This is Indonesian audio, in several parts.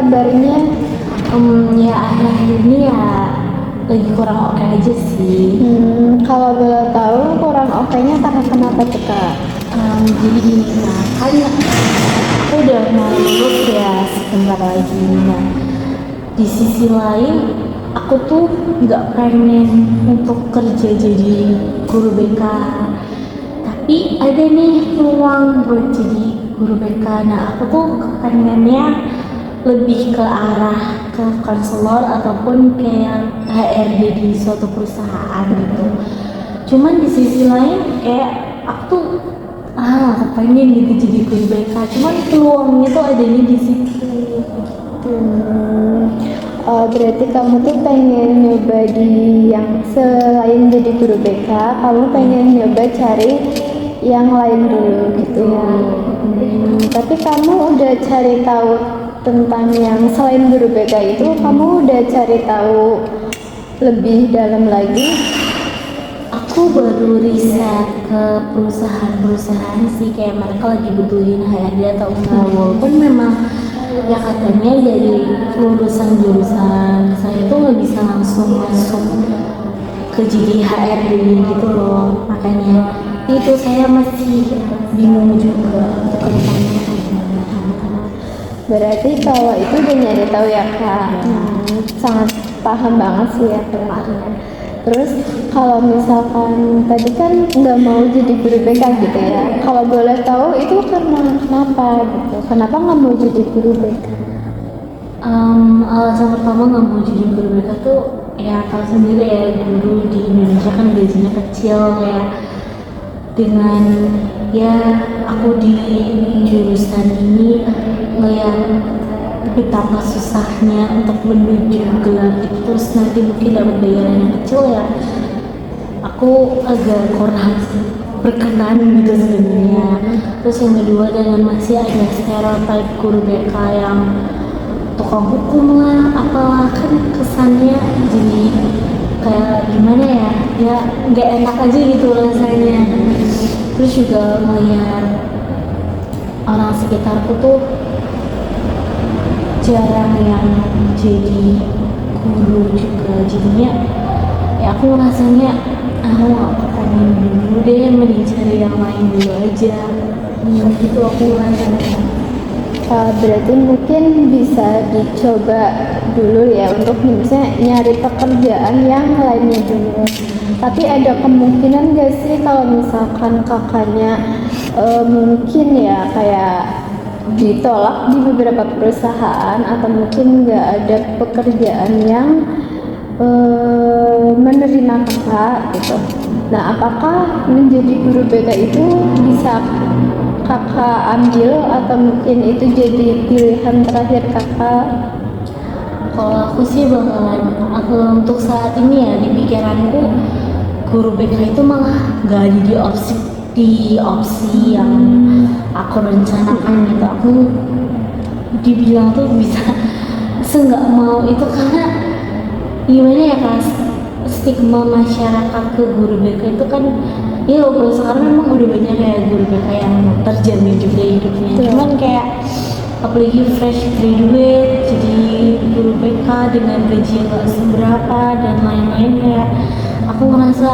kabarnya? Ya akhir-akhir ini ya lagi kurang oke aja sih. Kalau boleh tahu kurang oke-nya karena kenapa tuh Kak? Jadi gini Kak, kan aku udah mau lulus ya sebentar lagi. Nah, di sisi lain aku tuh nggak pengen untuk kerja jadi guru BK, tapi ada nih peluang buat jadi guru BK. Nah aku tuh pengennya lebih ke arah ke konselor ataupun kayak HRD di suatu perusahaan gitu. Cuman di sisi lain kayak aku tuh aku pengen gitu jadi guru BK, cuman peluangnya tuh adanya di situ. Berarti kamu tuh pengen nyoba di yang selain jadi guru BK, kamu pengen nyoba cari yang lain dulu gitu ya. Tapi kamu udah cari tahu tentang yang selain guru BK itu, kamu udah cari tahu lebih dalam lagi? Aku baru riset ke perusahaan-perusahaan sih, kayak mereka lagi butuhin HRD atau enggak, walaupun memang ya katanya dari lulusan jurusan saya tuh nggak bisa langsung masuk ke jadi HRD gitu loh. Makanya itu saya masih bingung juga ke depannya kayak gimana. Berarti kalau itu udah nyari tahu ya Kak. Sangat paham banget sih ya kemarin. Terus kalau misalkan tadi kan nggak mau jadi guru BK gitu ya, kalau boleh tahu itu karena kenapa gitu? Kenapa nggak mau jadi guru BK? Alasan pertama nggak mau jadi guru BK tuh ya tahu sendiri ya, guru di Indonesia kan gajinya kecil ya. Dengan ya aku di jurusan ini ngeliat betapa susahnya untuk menuju gelar itu, terus nanti mungkin dapat bayaran yang kecil ya, aku agak kurang berkenan gitu sebenarnya. Terus yang kedua, dengan masih ada stereotip guru BK yang tukang hukum lah apalah, kan kesannya jadi kayak gimana ya nggak enak aja gitu rasanya. Terus juga melihat orang sekitarku tuh jarang yang jadi guru juga, jadinya ya aku rasanya aku nggak pengen dulu deh, mending cari yang lain dulu aja. Gitu aku rasanya. Berarti mungkin bisa dicoba dulu ya untuk misalnya nyari pekerjaan yang lainnya dulu. Tapi ada kemungkinan gak sih kalau misalkan kakaknya mungkin ya kayak ditolak di beberapa perusahaan, atau mungkin nggak ada pekerjaan yang menerima kakak gitu. Nah, apakah menjadi guru BK itu bisa kakak ambil, atau mungkin itu jadi pilihan terakhir kakak? Kalau aku sih bakalan, aku untuk saat ini ya di pikiranku guru BK itu malah gak ada di opsi yang aku rencanakan gitu. Aku dibilang tuh bisa nggak mau itu karena gimana ya Kak, stigma masyarakat ke guru BK itu kan ya walaupun sekarang memang udah banyak kayak guru BK yang terjamin juga hidupnya, cuman kayak apalagi fresh graduate jadi guru BK dengan gaji yang gak seberapa dan lain-lain, kayak aku ngerasa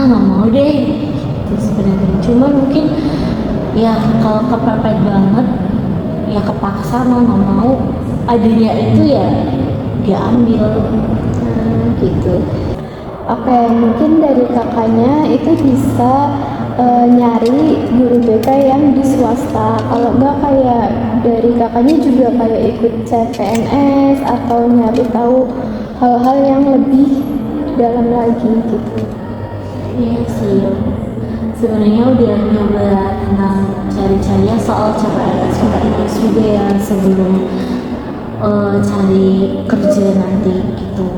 nggak mau deh gitu sebenarnya. Cuman mungkin ya kalau kepepet banget ya kepaksa mau nggak mau, adanya itu ya diambil Gitu. Oke, mungkin dari kakaknya itu bisa nyari guru BK yang di swasta. Kalau enggak kayak dari kakaknya juga kayak ikut CPNS atau nyari tahu hal-hal yang lebih dalam lagi gitu. Iya sih, sebenarnya udah nyoba tentang cari-cari soal CPNS juga ya sebelum cari kerja nanti gitu.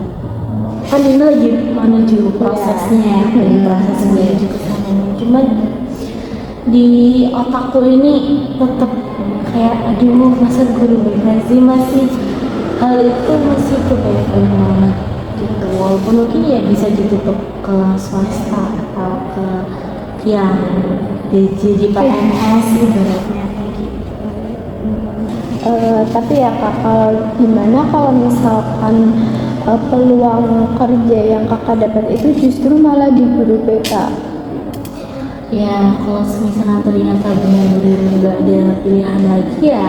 Kan ini lagi menuju prosesnya ya, dari proses menuju ke sana. Cuman di otakku ini tetap kayak aduh, masa guru BK sih, masih hal itu masih kebanyakan banget gitu. Walaupun mungkin ya bisa ditutup ke swasta atau ke yang jadi PNS ibaratnya kayak gitu. Tapi ya kakak, gimana kalau misalkan peluang kerja yang kakak dapat itu justru malah di guru BK? Ya kalau misalnya ternyata benar-benar nggak ada pilihan lagi ya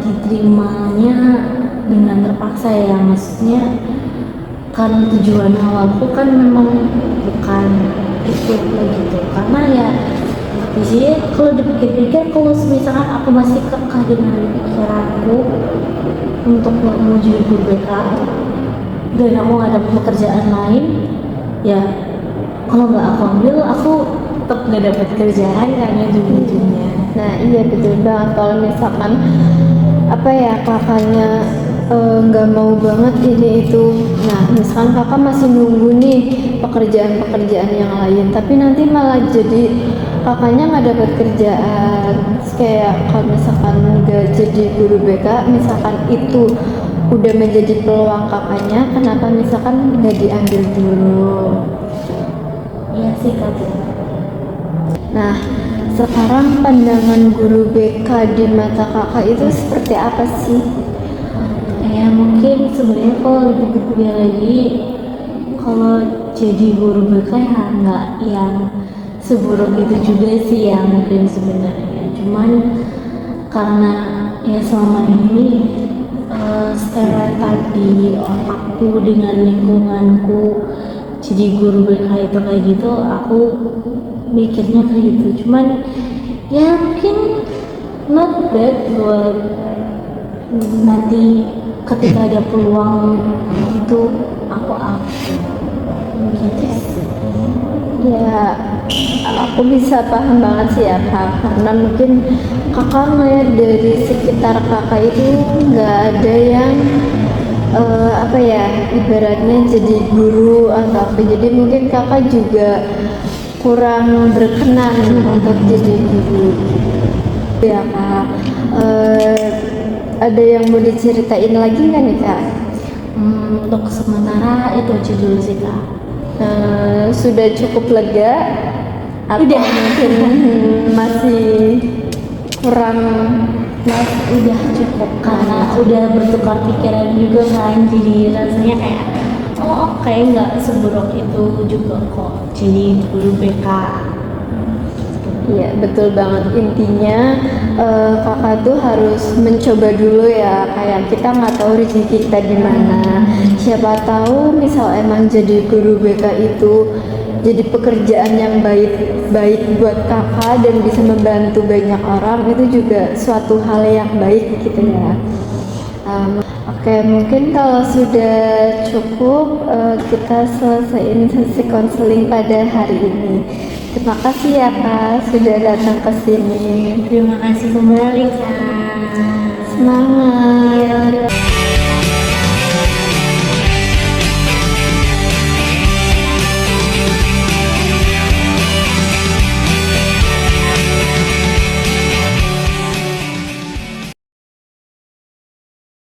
diterimanya dengan terpaksa ya, maksudnya karena tujuan awalku kan memang bukan itu gitu, karena ya di sini kalau dipikir-pikir, kalau misalkan aku masih kekeh dengan pikiranku untuk nggak mau jadi guru BK dan aku nggak ada pekerjaan lain, ya kalau nggak aku ambil aku tetap nggak dapat kerjaan karena ujung-ujungnya. Nah iya betul banget, kalau misalkan apa ya kakaknya nggak mau banget ini itu, nah misalkan kakak masih nunggu nih pekerjaan-pekerjaan yang lain, tapi nanti malah jadi kakaknya nggak dapat kerjaan. Terus kayak kalau misalkan nggak jadi guru BK, misalkan itu udah menjadi peluang kakaknya, kenapa misalkan nggak diambil dulu? Iya sih Kak. Nah, sekarang pandangan guru BK di mata kakak itu seperti apa sih? Ya mungkin sebenarnya kalau dipikir lagi, kalau jadi guru BK ya nggak yang seburuk itu juga sih ya mungkin sebenarnya. Cuman karena ya selama ini stereotip di otakku dengan lingkunganku jadi guru BK itu kayak gitu, aku mikirnya kayak gitu. Cuman ya mungkin not bad buat nanti ketika ada peluang itu aku gitu sih. Ya, aku bisa paham banget sih ya kak, karena mungkin kakak ngeliat dari sekitar kakak itu nggak ada yang apa ya, ibaratnya jadi guru atau apa, jadi mungkin kakak juga kurang berkenan untuk jadi guru. Ya kak, ada yang mau diceritain lagi nggak nih kak? Untuk sementara itu aja dulu sih Kak. Sudah cukup lega atau Udah. mungkin masih kurang? Udah cukup karena udah bertukar pikiran juga kan, jadi rasanya kayak kayak nggak seburuk itu juga kok jadi guru BK. Iya betul banget, intinya kakak tuh harus mencoba dulu ya, kayak kita nggak tahu rezeki kita di mana. Siapa tahu misal emang jadi guru BK itu jadi pekerjaan yang baik buat kakak dan bisa membantu banyak orang, itu juga suatu hal yang baik gitu ya. Oke, mungkin kalau sudah cukup kita selesaiin sesi konseling pada hari ini. Terima kasih ya Kak sudah datang ke sini. Terima kasih kembali Kak. Semangat.